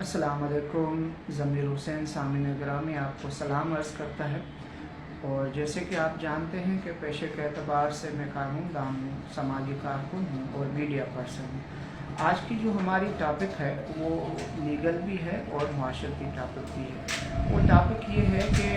अस्सलाम वालेकुम। ज़मीर हुसैन सामिन ग्रामी आपको सलाम अर्ज़ करता है। और जैसे कि आप जानते हैं कि पेशे के एतबार से मैं कानूनदान हूँ, समाजी कारकुन हूँ और मीडिया पर्सन हूँ। आज की जो हमारी टॉपिक है वो लीगल भी है और माशरती टॉपिक भी है। वो टॉपिक ये है कि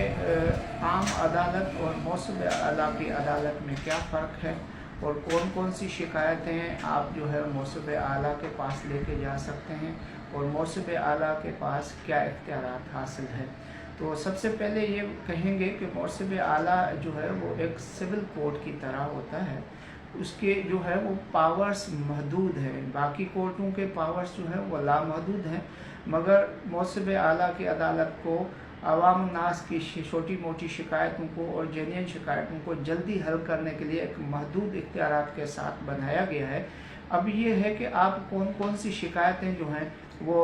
आम अदालत और मौसूब आला की अदालत में क्या फ़र्क है और कौन कौन सी शिकायतें आप जो है मौसूब आला के पास लेके जा सकते हैं और मौसूब आला के पास क्या इख्तियारात हासिल है। तो सबसे पहले ये कहेंगे कि मौसूब आला जो है वो एक सिविल कोर्ट की तरह होता है। उसके जो है वो पावर्स महदूद है, बाकी कोर्टों के पावर्स जो है वो लामहदूद हैं, मगर मौसूब आला की अदालत को अवाम नास की छोटी मोटी शिकायतों को और जेन्युइन शिकायतों को जल्दी हल करने के लिए एक महदूद इख्तियारात के साथ बनाया गया है। अब ये है कि आप कौन कौन सी शिकायतें जो हैं वो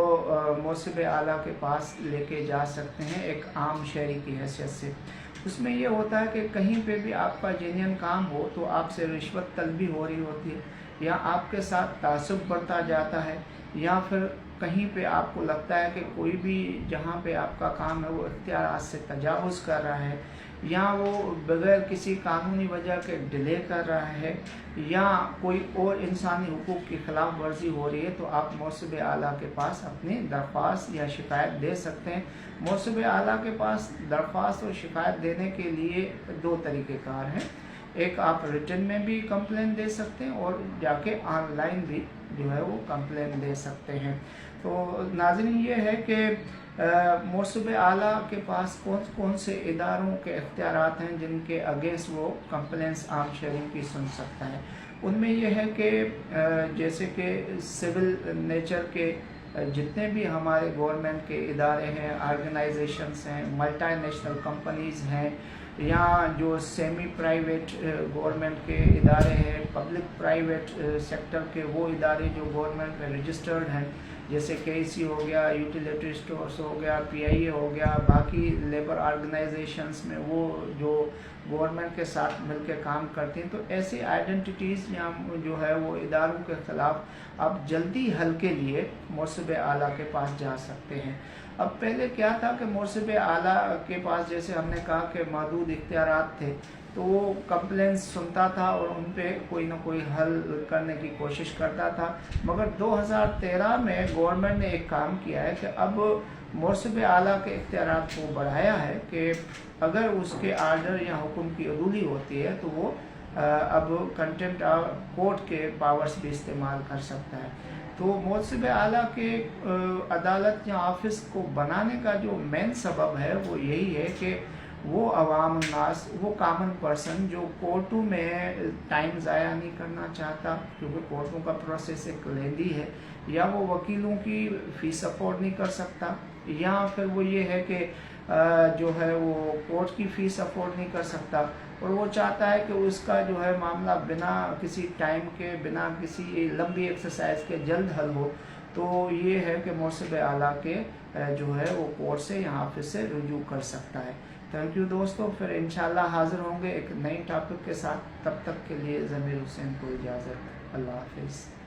मौसूब आला के पास लेके जा सकते हैं एक आम शहरी की हैसियत से। उसमें ये होता है कि कहीं पे भी आपका जेन्युइन काम हो तो आपसे रिश्वत तलबी हो रही होती है, या आपके साथ तासुब बढ़ता जाता है, या फिर कहीं पे आपको लगता है कि कोई भी जहाँ पे आपका काम है वो इख्तियारात से तजावुज़ कर रहा है, या वो बगैर किसी कानूनी वजह के डिले कर रहा है, या कोई और इंसानी हुकूक की खिलाफ वर्जी हो रही है, तो आप मौसूब आला के पास अपनी दरख्वास्त या शिकायत दे सकते हैं। मौसूब आला के पास दरख्वास्त और शिकायत देने के लिए दो तरीक़ेकार हैं। एक, आप रिटन में भी कंप्लेन दे सकते हैं और जाके ऑनलाइन भी जो है वो कंप्लेन दे सकते हैं। तो नाज़रीन, ये है कि मौसूब आला के पास कौन कौन से इदारों के इख्तियारात हैं जिनके अगेंस्ट वो कंप्लेंट्स आम शहरी की सुन सकता है। उनमें यह है कि जैसे कि सिविल नेचर के जितने भी हमारे गवर्नमेंट के इदारे हैं, ऑर्गेनाइजेशंस हैं, मल्टी नेशनल कंपनीज़ हैं, या जो सेमी प्राइवेट गवर्नमेंट के इदारे हैं, पब्लिक प्राइवेट सेक्टर के वो इदारे जो गवर्नमेंट में रजिस्टर्ड हैं, जैसे KC हो गया, यूटिलिटी स्टोर्स हो गया, PIA हो गया, बाकी लेबर ऑर्गेनाइजेशंस में वो जो गवर्नमेंट के साथ मिलकर काम करती हैं, तो ऐसी आइडेंटिटीज़ या जो है वो इदारों के ख़िलाफ़ आप जल्दी हल के लिए मौसूब आला के पास जा सकते हैं। अब पहले क्या था कि मौसूब आला के पास, जैसे हमने कहा कि महदूद इख्तियारात थे, तो वो कंप्लेंट्स सुनता था और उन पे कोई ना कोई हल करने की कोशिश करता था। मगर 2013 में गवर्नमेंट ने एक काम किया है कि अब मौसूब आला के इख्तियारात को बढ़ाया है कि अगर उसके आर्डर या हुक्म की अदूली होती है तो वो अब कंटेम्प्ट ऑफ कोर्ट के पावर्स भी इस्तेमाल कर सकता है। तो मौसूब आला के अदालत या ऑफिस को बनाने का जो मेन सबब है वो यही है कि वो अवाम नास, वो कॉमन पर्सन जो कोर्टों में टाइम ज़ाया नहीं करना चाहता, क्योंकि कोर्टों का प्रोसेस एक लेंदी है, या वो वकीलों की फ़ीस अफोर्ड नहीं कर सकता, या फिर वो ये है कि जो है वो कोर्ट की फ़ीस अफोर्ड नहीं कर सकता, और वो चाहता है कि उसका जो है मामला बिना किसी टाइम के, बिना किसी लंबी एक्सरसाइज के जल्द हल हो। तो ये है कि मौसूब आला के जो है वो कोर्ट से या ऑफिस से रुजू कर सकता है। थैंक यू दोस्तों, फिर इंशाल्लाह हाज़िर होंगे एक नई टॉपिक के साथ। तब तक के लिए ज़मीर हुसैन को इजाज़त। अल्लाह हाफिज़।